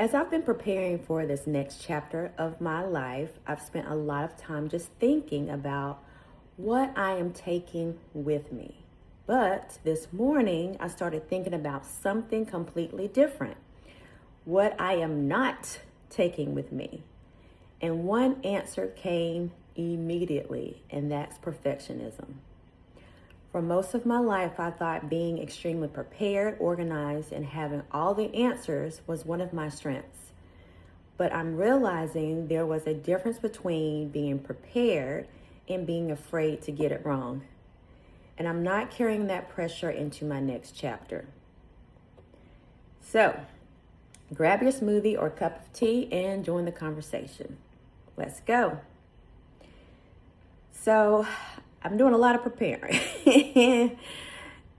As I've been preparing for this next chapter of my life, I've spent a lot of time just thinking about what I am taking with me. But this morning, I started thinking about something completely different. What I am not taking with me. And one answer came immediately, and that's perfectionism. For most of my life, I thought being extremely prepared, organized, and having all the answers was one of my strengths. But I'm realizing there was a difference between being prepared and being afraid to get it wrong. And I'm not carrying that pressure into my next chapter. So, grab your smoothie or cup of tea and join the conversation. Let's go. So, I'm doing a lot of preparing.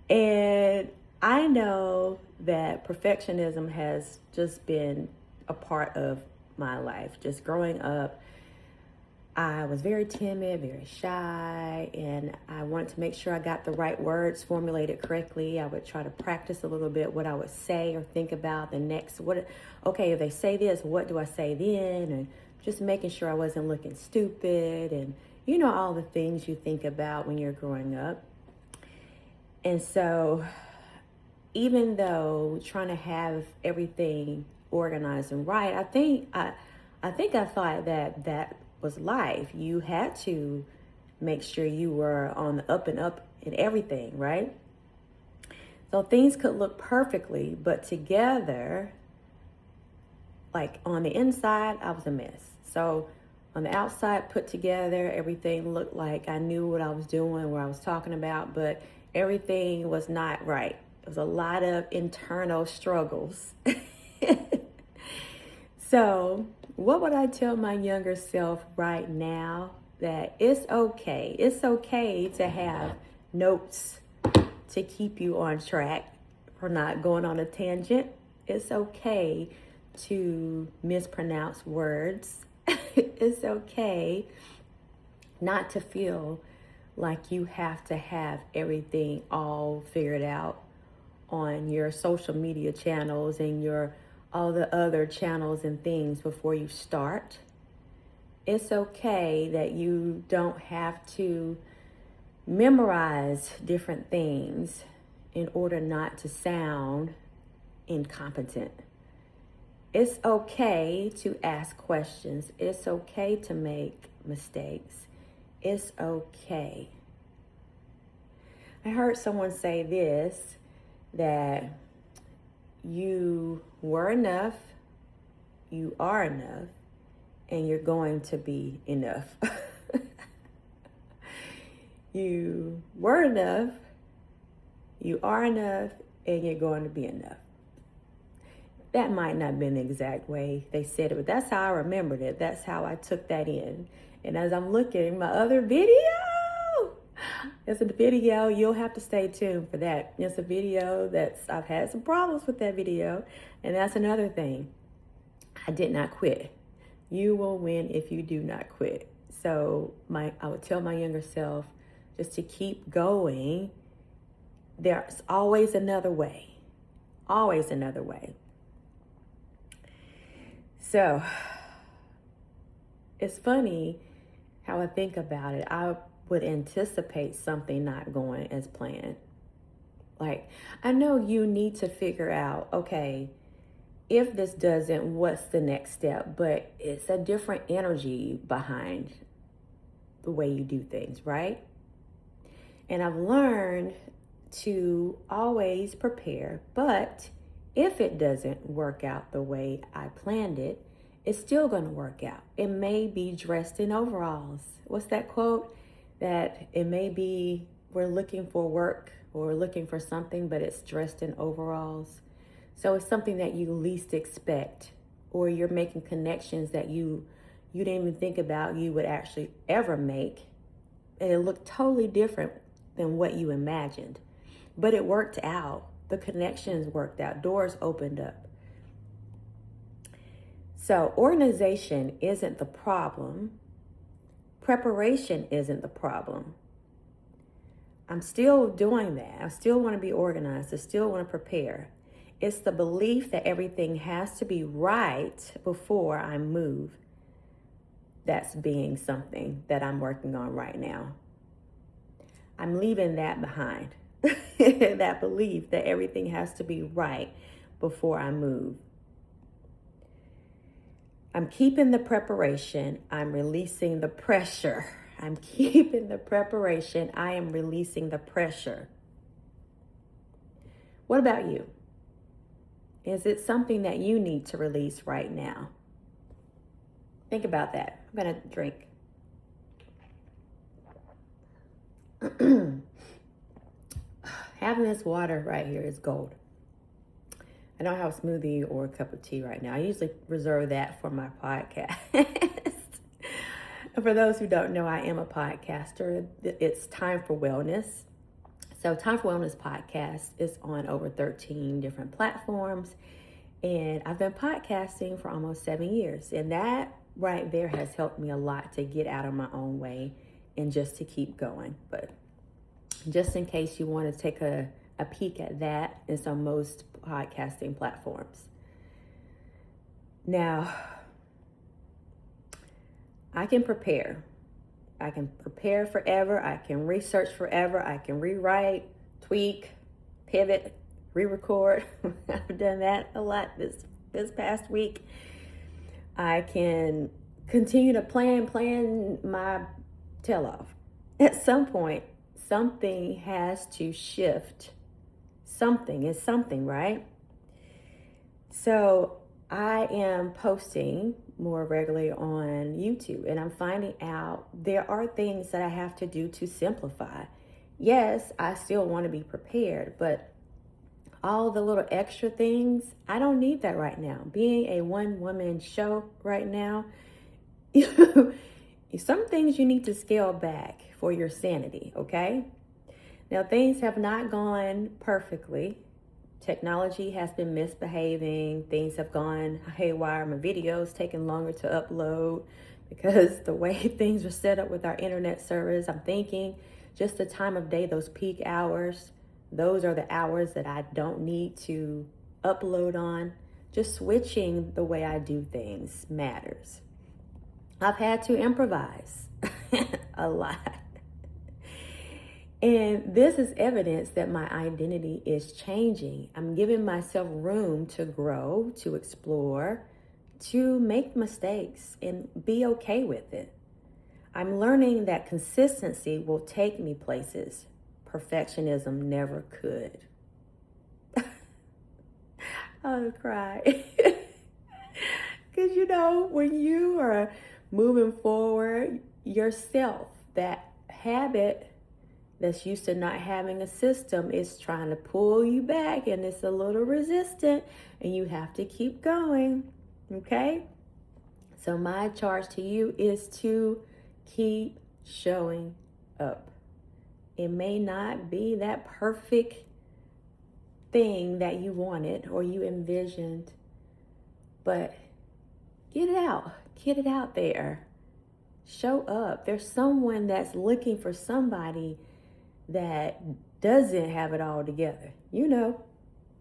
And I know that perfectionism has just been a part of my life. Just growing up, I was very timid, very shy, and I wanted to make sure I got the right words formulated correctly. I would try to practice a little bit what I would say or think about the next, if they say this, what do I say then? And just making sure I wasn't looking stupid and all the things you think about when you're growing up. And so even though trying to have everything organized and right, I think I thought that was life. You had to make sure you were on the up and up in everything, right? So things could look perfectly, but together, like on the inside, I was a mess. So on the outside, put together, everything looked like I knew what I was doing, what I was talking about, but everything was not right. It was a lot of internal struggles. So what would I tell my younger self right now? That it's okay. It's okay to have notes to keep you on track for not going on a tangent. It's okay to mispronounce words. It's okay not to feel like you have to have everything all figured out on your social media channels and all the other channels and things before you start. It's okay that you don't have to memorize different things in order not to sound incompetent. It's okay to ask questions. It's okay to make mistakes. It's okay. I heard someone say this, that you were enough, you are enough, and you're going to be enough. You were enough, you are enough, and you're going to be enough. That might not have been the exact way they said it, but that's how I remembered it. That's how I took that in. And as I'm looking at my other video, it's a video, you'll have to stay tuned for that. It's a video I've had some problems with that video. And that's another thing. I did not quit. You will win if you do not quit. So I would tell my younger self just to keep going. There's always another way. Always another way. So it's funny how I think about it. I would anticipate something not going as planned. Like, I know you need to figure out, okay, if this doesn't, what's the next step? But it's a different energy behind the way you do things, right? And I've learned to always prepare, but if it doesn't work out the way I planned it, it's still going to work out. It may be dressed in overalls. What's that quote? That it may be we're looking for work or we're looking for something, but it's dressed in overalls. So it's something that you least expect, or you're making connections that you didn't even think about you would actually ever make. And it looked totally different than what you imagined. But it worked out. The connections worked out. Doors opened up. So organization isn't the problem. Preparation isn't the problem. I'm still doing that. I still want to be organized. I still want to prepare. It's the belief that everything has to be right before I move. That's being something that I'm working on right now. I'm leaving that behind. That belief that everything has to be right before I move. I'm keeping the preparation. I'm releasing the pressure. I'm keeping the preparation. I am releasing the pressure. What about you? Is it something that you need to release right now? Think about that. I'm going to drink. Having this water right here is gold. I don't have a smoothie or a cup of tea right now. I usually reserve that for my podcast. For those who don't know, I am a podcaster. It's Time for Wellness. So Time for Wellness podcast is on over 13 different platforms. And I've been podcasting for almost 7 years. And that right there has helped me a lot to get out of my own way and just to keep going. But just in case you want to take a peek at that, it's on most podcasting platforms. Now, I can prepare. I can prepare forever. I can research forever. I can rewrite, tweak, pivot, re-record. I've done that a lot this past week. I can continue to plan my tail off. At some point, something has to shift. Something is something, right? So I am posting more regularly on YouTube, and I'm finding out there are things that I have to do to simplify. Yes, I still want to be prepared, but all the little extra things, I don't need that right now. Being a one-woman show right now, some things you need to scale back for your sanity, okay? Now, things have not gone perfectly. Technology has been misbehaving. Things have gone haywire. My videos taking longer to upload because the way things are set up with our internet service. I'm thinking just the time of day, those peak hours, those are the hours that I don't need to upload on. Just switching the way I do things matters. I've had to improvise a lot. And this is evidence that my identity is changing. I'm giving myself room to grow, to explore, to make mistakes and be okay with it. I'm learning that consistency will take me places perfectionism never could. I'll cry. Because when you are moving forward, yourself, that habit that's used to not having a system is trying to pull you back, and it's a little resistant, and you have to keep going, okay? So my charge to you is to keep showing up. It may not be that perfect thing that you wanted or you envisioned, but get it out there. Show up. There's someone that's looking for somebody that doesn't have it all together.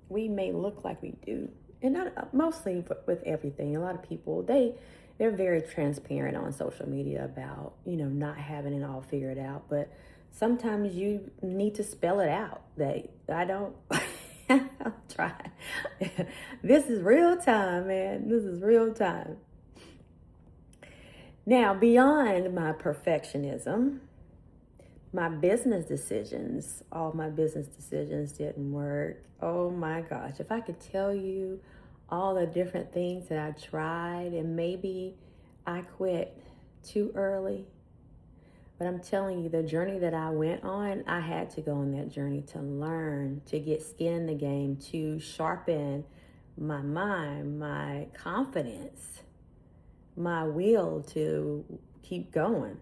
We may look like we do, and not mostly with everything. A lot of people, they're very transparent on social media about not having it all figured out, but sometimes you need to spell it out. I don't. I'll try. This is real time, man. This is real time. Now, beyond my perfectionism, my business decisions, all my business decisions didn't work. Oh my gosh, if I could tell you all the different things that I tried, and maybe I quit too early. But I'm telling you, the journey that I went on, I had to go on that journey to learn, to get skin in the game, to sharpen my mind, my confidence, my will to keep going.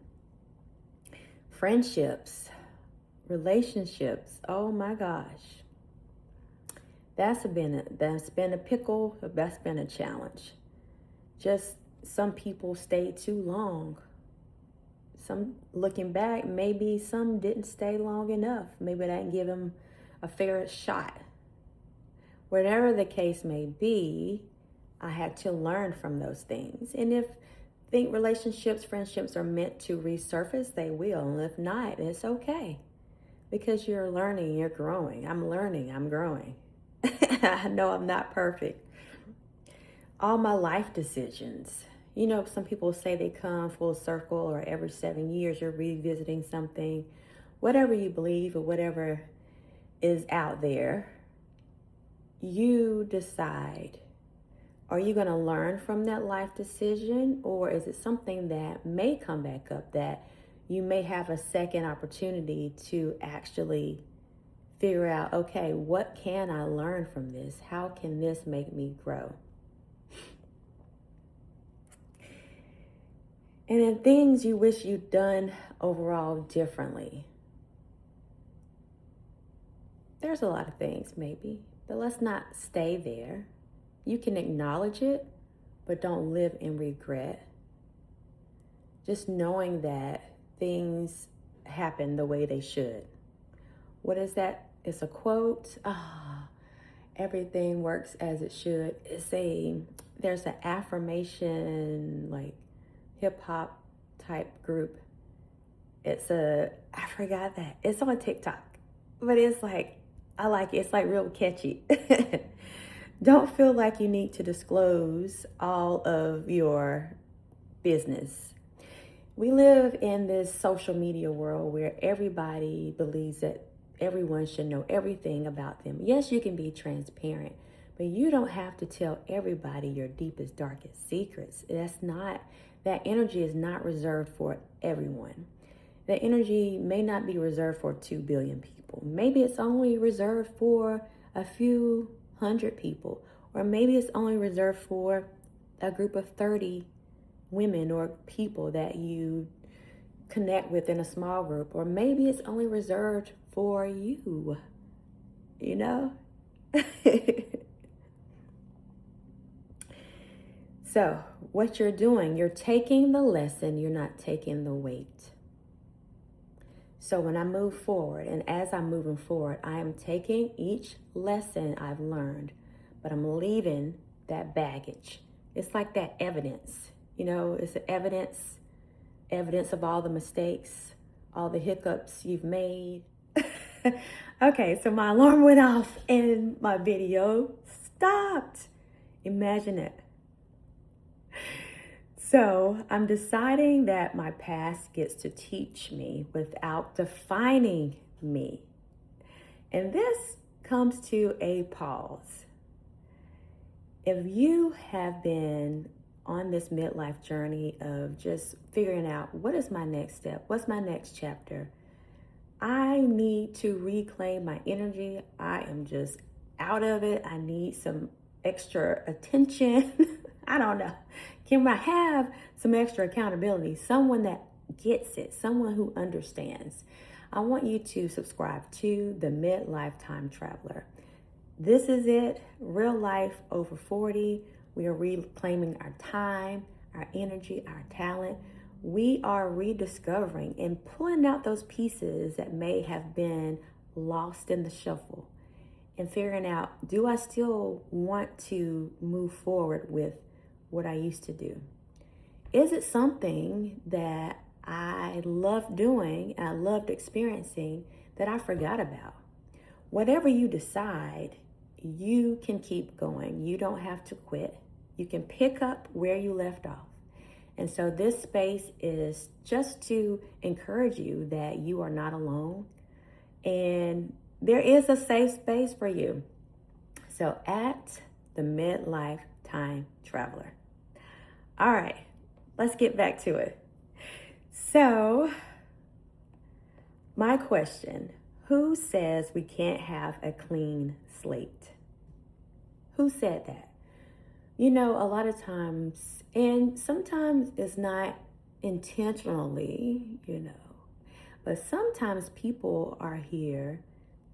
Friendships, relationships, oh my gosh. That's been a pickle, that's been a challenge. Just some people stay too long. Some, looking back, maybe some didn't stay long enough. Maybe I didn't give them a fair shot. Whatever the case may be, I had to learn from those things. And if think relationships, friendships are meant to resurface, they will. And if not, it's okay. Because you're learning, you're growing. I'm learning, I'm growing. I know I'm not perfect. All my life decisions. You know, some people say they come full circle, or every 7 years you're revisiting something. Whatever you believe or whatever is out there, you decide. Are you going to learn from that life decision, or is it something that may come back up that you may have a second opportunity to actually figure out, okay, what can I learn from this? How can this make me grow? And then things you wish you'd done overall differently. There's a lot of things maybe, but let's not stay there. You can acknowledge it, but don't live in regret. Just knowing that things happen the way they should. What is that? It's a quote. Everything works as it should. There's an affirmation, like hip hop type group. I forgot that. It's on TikTok, but it's like, I like it. It's like real catchy. Don't feel like you need to disclose all of your business. We live in this social media world where everybody believes that everyone should know everything about them. Yes, you can be transparent, but you don't have to tell everybody your deepest, darkest secrets. That energy is not reserved for everyone. That energy may not be reserved for 2 billion people. Maybe it's only reserved for a few hundred people, or maybe it's only reserved for a group of 30 women or people that you connect with in a small group, or maybe it's only reserved for you, you know? So what you're doing, you're taking the lesson, you're not taking the weight. So when I move forward, and as I'm moving forward, I am taking each lesson I've learned, but I'm leaving that baggage. It's like that evidence, you know, it's the evidence of all the mistakes, all the hiccups you've made. Okay, so my alarm went off and my video stopped. Imagine it. So I'm deciding that my past gets to teach me without defining me. And this comes to a pause. If you have been on this midlife journey of just figuring out, what is my next step? What's my next chapter? I need to reclaim my energy. I am just out of it. I need some extra attention. I don't know. Can I have some extra accountability? Someone that gets it, someone who understands. I want you to subscribe to the Midlife Time Traveler. This is it. Real life over 40. We are reclaiming our time, our energy, our talent. We are rediscovering and pulling out those pieces that may have been lost in the shuffle and figuring out, do I still want to move forward with what I used to do? Is it something that I loved doing and I loved experiencing that I forgot about? Whatever you decide, you can keep going. You don't have to quit. You can pick up where you left off. And so this space is just to encourage you that you are not alone. And there is a safe space for you. So at the Midlife Time Traveler. All right, let's get back to it. So, my question, who says we can't have a clean slate? Who said that? You know, a lot of times, and sometimes it's not intentionally, but sometimes people are here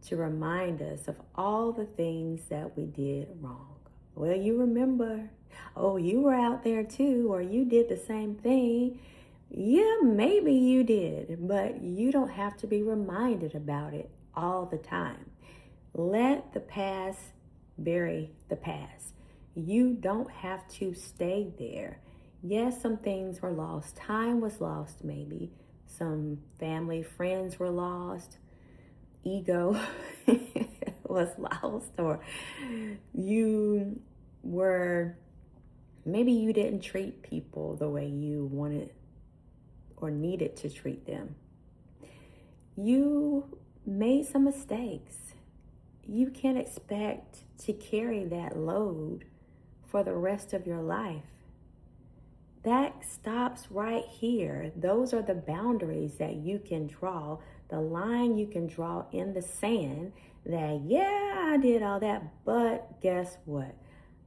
to remind us of all the things that we did wrong. Well, you remember, oh, you were out there too, or you did the same thing. Yeah, maybe you did, but you don't have to be reminded about it all the time. Let the past bury the past. You don't have to stay there. Yes, some things were lost. Time was lost, maybe. Some family, friends were lost. Ego was lost. Or you were, maybe you didn't treat people the way you wanted or needed to treat them. You made some mistakes. You can't expect to carry that load for the rest of your life. That stops right here. Those are the boundaries that you can draw, the line you can draw in the sand that, yeah, I did all that, but guess what?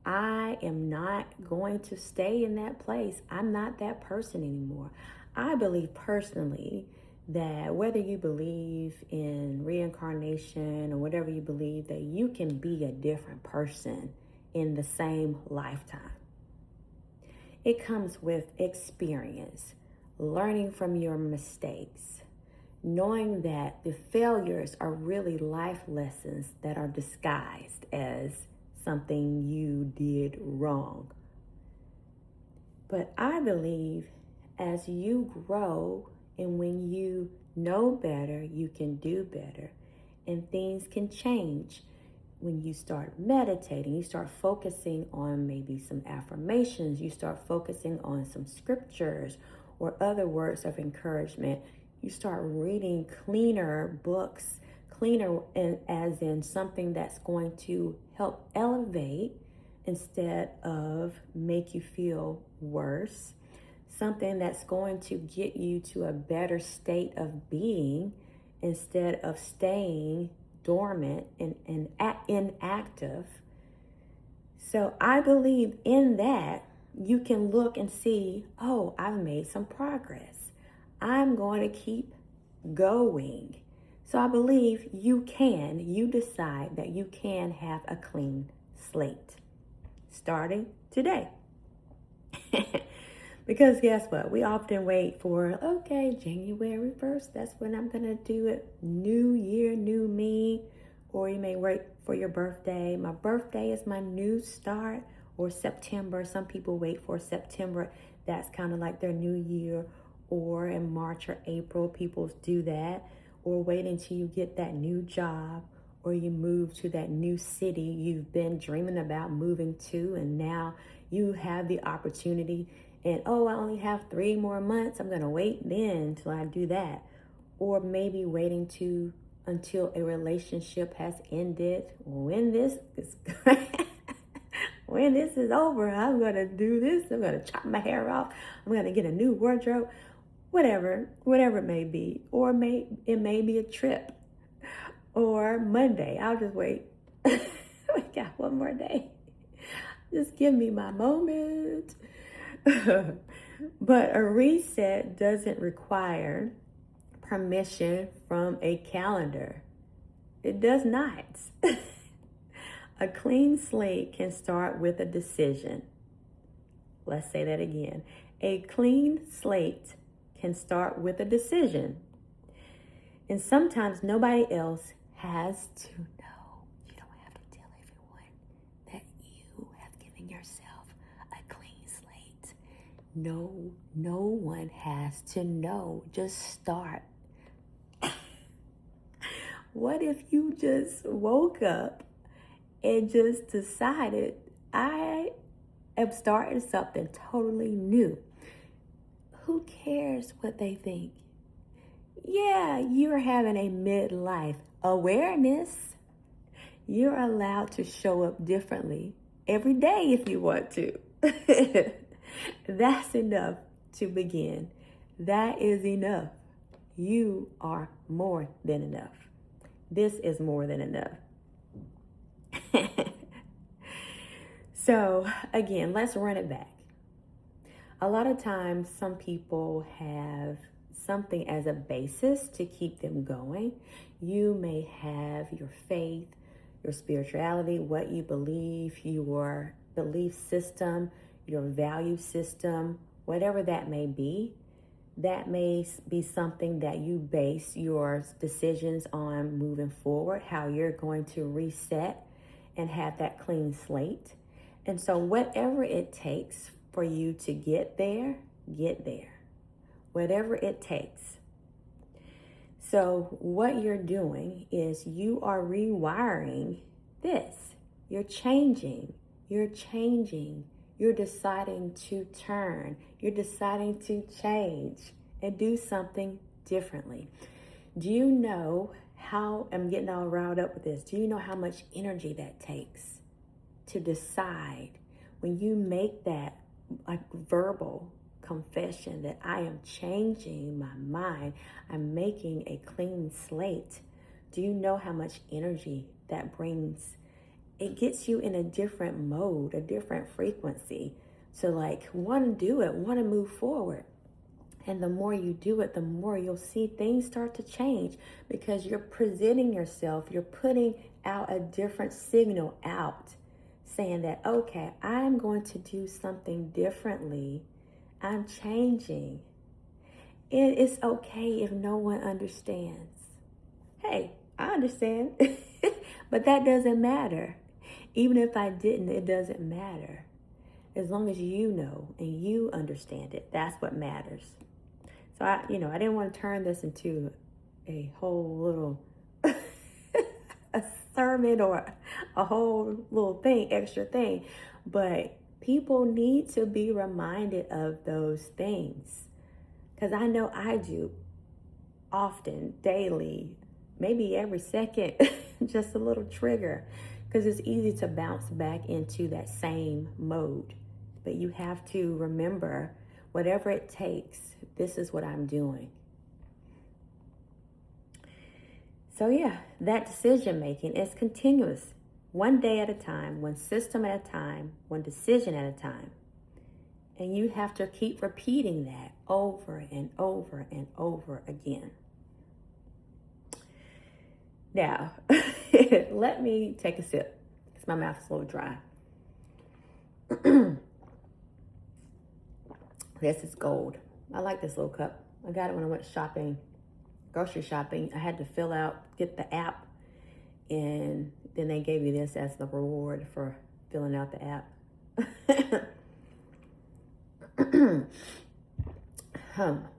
I am not going to stay in that place. I'm not that person anymore. I believe personally that whether you believe in reincarnation or whatever you believe, that you can be a different person in the same lifetime. It comes with experience, learning from your mistakes, knowing that the failures are really life lessons that are disguised as something you did wrong. But I believe as you grow and when you know better, you can do better and things can change. When you start meditating, you start focusing on maybe some affirmations, you start focusing on some scriptures or other words of encouragement. You start reading cleaner books, cleaner as in something that's going to help elevate instead of make you feel worse. Something that's going to get you to a better state of being instead of staying dormant and inactive. So I believe in that you can look and see, oh, I've made some progress. I'm going to keep going. So I believe you decide that you can have a clean slate starting today. Because guess what? We often wait for, okay, January 1st, that's when I'm going to do it. New year, new me. Or you may wait for your birthday. My birthday is my new start. Or September. Some people wait for September. That's kind of like their new year. Or in March or April, people do that. Or wait until you get that new job. Or you move to that new city you've been dreaming about moving to. And now you have the opportunity. And, oh, I only have 3 more months. I'm going to wait then until I do that. Or maybe waiting until a relationship has ended. When this is over, I'm going to do this. I'm going to chop my hair off. I'm going to get a new wardrobe. Whatever it may be. Or it may be a trip. Or Monday. I'll just wait. We got 1 more day. Just give me my moment. But a reset doesn't require permission from a calendar. It does not. A clean slate can start with a decision. Let's say that again. A clean slate can start with a decision. And sometimes nobody else has to know. You don't have to tell everyone that you have given yourself a clean slate. No one has to know. Just start. What if you just woke up and just decided, I am starting something totally new? Who cares what they think? Yeah, you're having a midlife awareness. You're allowed to show up differently every day if you want to. That's enough to begin. That is enough. You are more than enough. This is more than enough. So again, let's run it back. A lot of times some people have something as a basis to keep them going. You may have your faith, your spirituality, what you believe, your belief system, your value system, whatever that may be. That may be something that you base your decisions on moving forward, how you're going to reset and have that clean slate. And so whatever it takes for you to get there, get there. Whatever it takes. So what you're doing is you are rewiring this. You're changing. You're changing. You're deciding to turn. You're deciding to change and do something differently. Do you know how, I'm getting all riled up with this, do you know how much energy that takes to decide when you make that like verbal confession that I am changing my mind, I'm making a clean slate? Do you know how much energy that brings? It gets you in a different mode, a different frequency. So like want to do it, want to move forward. And the more you do it, the more you'll see things start to change because you're presenting yourself, you're putting out a different signal out saying that, okay, I'm going to do something differently. I'm changing. And it's okay if no one understands. Hey, I understand, but that doesn't matter. Even if I didn't, it doesn't matter. As long as you know and you understand it, that's what matters. So I didn't want to turn this into a whole little a sermon or a whole little extra thing. But people need to be reminded of those things. Because I know I do often, daily, maybe every second, just a little trigger. Because it's easy to bounce back into that same mode. But you have to remember, whatever it takes, this is what I'm doing. So yeah, that decision making is continuous. One day at a time, one system at a time, one decision at a time. And you have to keep repeating that over and over and over again. Now, let me take a sip because my mouth is a little dry. This is gold. I like this little cup. I got it when I went shopping, grocery shopping. I had to get the app, and then they gave you this as the reward for filling out the app.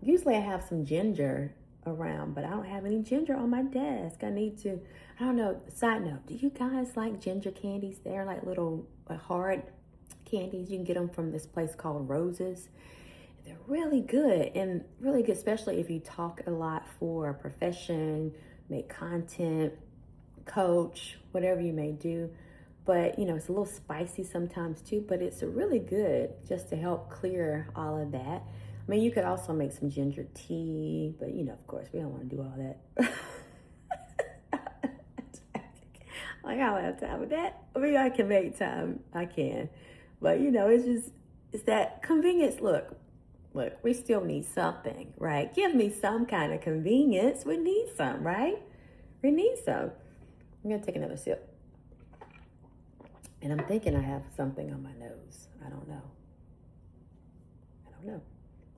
Usually I have some ginger around, but I don't have any ginger on my desk. I don't know. Side note, do you guys like ginger candies? They're like little hard candies. You can get them from this place called Roses. They're really good, and really good, especially if you talk a lot for a profession, make content, coach, whatever you may do. But, it's a little spicy sometimes too, but it's really good just to help clear all of that. I mean, you could also make some ginger tea, but, of course, we don't want to do all that. Like, I don't have time with that. I mean, I can make time. I can. But, it's that convenience. Look, we still need something, right? Give me some kind of convenience. We need some, right? We need some. I'm going to take another sip. And I'm thinking I have something on my nose. I don't know.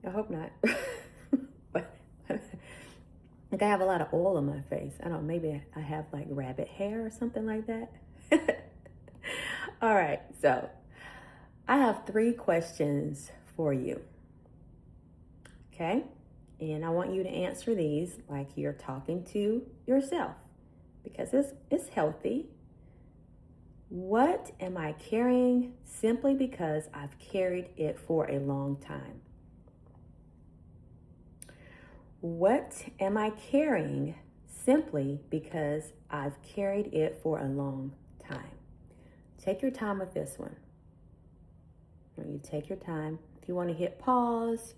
I hope not. But like I have a lot of oil on my face. I don't know, maybe I have like rabbit hair or something like that. All right, so I have 3 questions for you. Okay? And I want you to answer these like you're talking to yourself, because it's healthy. What am I carrying simply because I've carried it for a long time? What am I carrying simply because I've carried it for a long time? Take your time with this one. When you take your time, if you want to hit pause,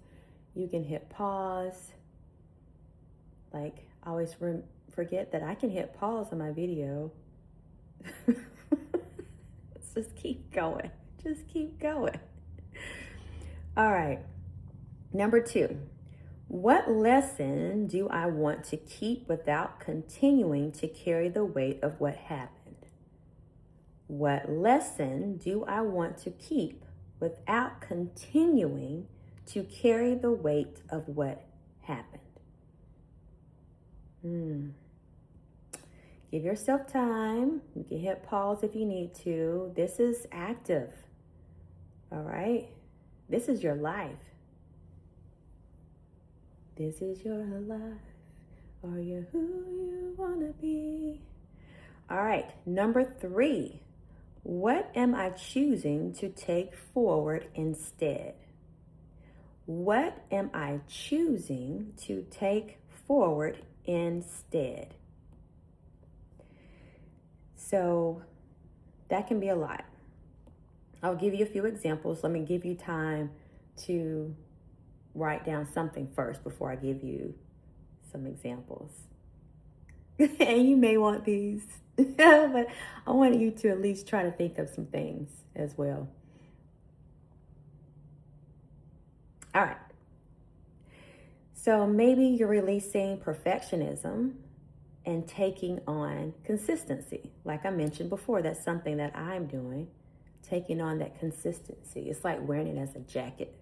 you can hit pause. Like, I always forget that I can hit pause on my video. Let's just keep going. Just keep going. All right. Number 2. What lesson do I want to keep without continuing to carry the weight of what happened? What lesson do I want to keep without continuing to carry the weight of what happened? Give yourself time. You can hit pause if you need to. This is active. All right? This is your life. This is your life. Are you who you want to be? All right, number 3. What am I choosing to take forward instead? What am I choosing to take forward instead? So that can be a lot. I'll give you a few examples. Let me give you time to write down something first before I give you some examples. And you may want these, but I want you to at least try to think of some things as well. All right. So maybe you're releasing perfectionism and taking on consistency. Like I mentioned before, that's something that I'm doing, taking on that consistency. It's like wearing it as a jacket.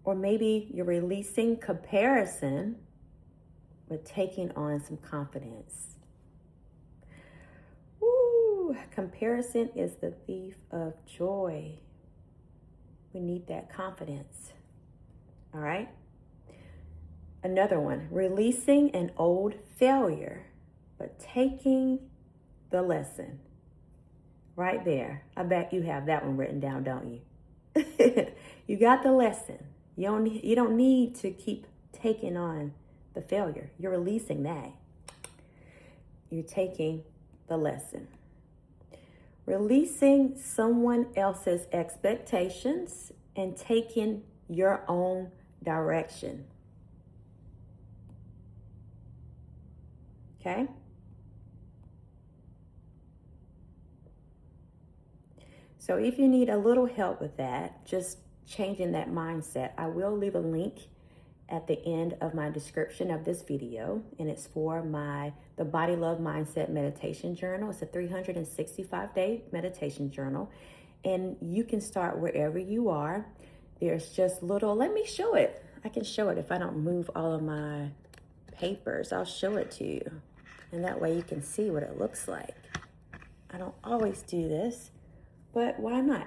Or maybe you're releasing comparison, but taking on some confidence. Woo! Comparison is the thief of joy. We need that confidence. All right? Another one, releasing an old failure, but taking the lesson. Right there. I bet you have that one written down, don't you? You got the lesson. You don't need to keep taking on the failure. You're releasing that. You're taking the lesson. Releasing someone else's expectations and taking your own direction. Okay? So if you need a little help with that, just changing that mindset, I will leave a link at the end of my description of this video, and it's for the Body Love Mindset Meditation Journal. It's a 365-day meditation journal, and you can start wherever you are. There's just let me show it. I can show it if I don't move all of my papers. I'll show it to you, and that way you can see what it looks like. I don't always do this, but why not?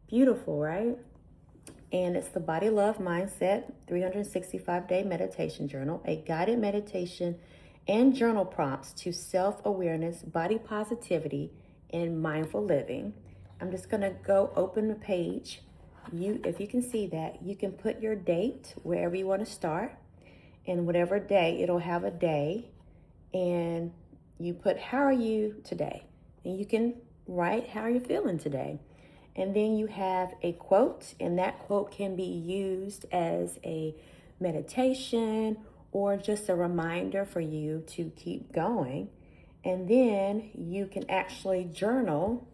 Beautiful, right? And it's the Body Love Mindset 365-day meditation journal, a guided meditation and journal prompts to self-awareness, body positivity, and mindful living. I'm just going to go open the page. If you can see that, you can put your date wherever you want to start. And whatever day, it'll have a day. And you put, how are you today? And you can write, how are you feeling today? And then you have a quote, and that quote can be used as a meditation or just a reminder for you to keep going. And then you can actually journal.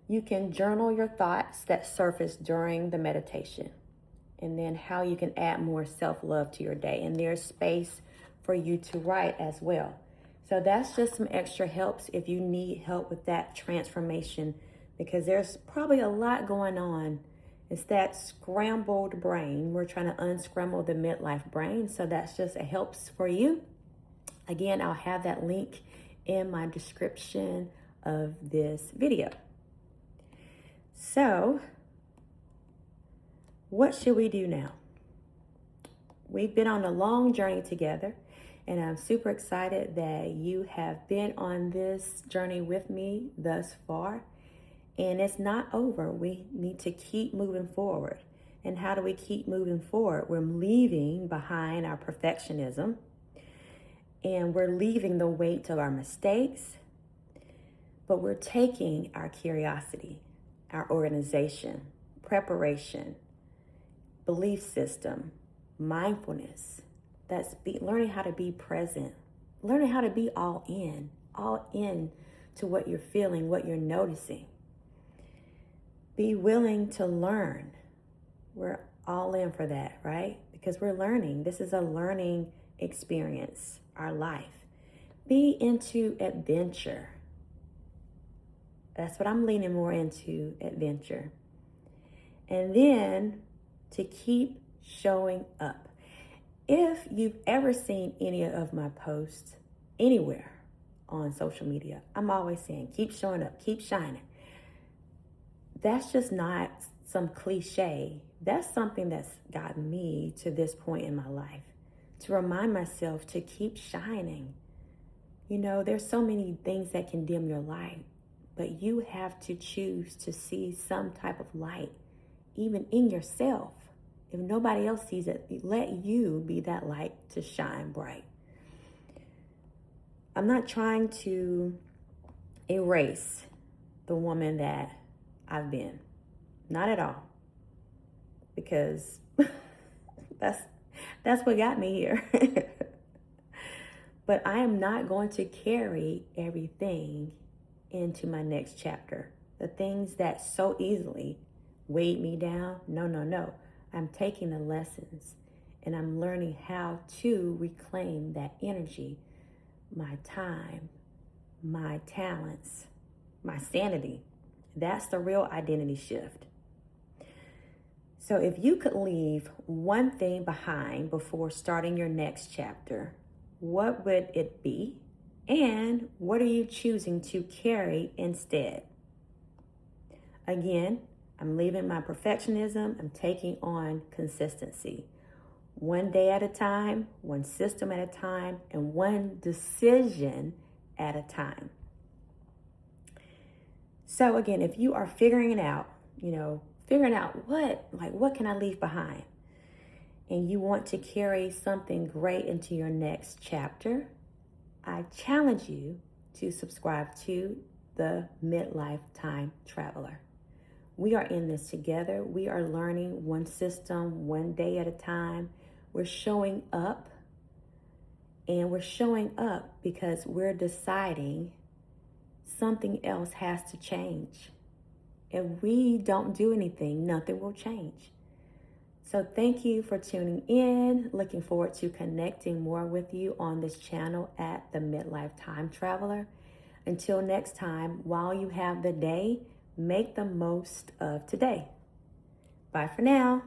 You can journal your thoughts that surface during the meditation, and then how you can add more self-love to your day. And there's space for you to write as well. So that's just some extra helps if you need help with that transformation, because there's probably a lot going on. It's that scrambled brain. We're trying to unscramble the midlife brain. So that's just a helps for you. Again, I'll have that link in my description of this video. So what should we do now? We've been on a long journey together, and I'm super excited that you have been on this journey with me thus far. And it's not over. We need to keep moving forward. And how do we keep moving forward? We're leaving behind our perfectionism, and we're leaving the weight of our mistakes, but we're taking our curiosity, our organization, preparation, belief system, mindfulness. That's learning how to be present, learning how to be all in to what you're feeling, what you're noticing. Be willing to learn. We're all in for that, right? Because we're learning. This is a learning experience, our life. Be into adventure. That's what I'm leaning more into, adventure. And then to keep showing up. If you've ever seen any of my posts anywhere on social media, I'm always saying, keep showing up, keep shining. That's just not some cliche. That's something that's gotten me to this point in my life, to remind myself to keep shining. You know, there's so many things that can dim your light, but you have to choose to see some type of light, even in yourself. If nobody else sees it, let you be that light to shine bright. I'm not trying to erase the woman that I've been. Not at all. Because that's what got me here. But I am not going to carry everything into my next chapter. The things that so easily weighed me down, no. I'm taking the lessons and I'm learning how to reclaim that energy, my time, my talents, my sanity. That's the real identity shift. So if you could leave one thing behind before starting your next chapter, what would it be? And what are you choosing to carry instead? Again, I'm leaving my perfectionism. I'm taking on consistency. One day at a time, one system at a time, and one decision at a time. So again, if you are figuring it out, what can I leave behind? And you want to carry something great into your next chapter, I challenge you to subscribe to the Midlife Time Traveler. We are in this together. We are learning one system, one day at a time. We're showing up, and we're showing up because we're deciding something else has to change. If we don't do anything, nothing will change. So thank you for tuning in. Looking forward to connecting more with you on this channel at the Midlife Time Traveler. Until next time, while you have the day, make the most of today. Bye for now.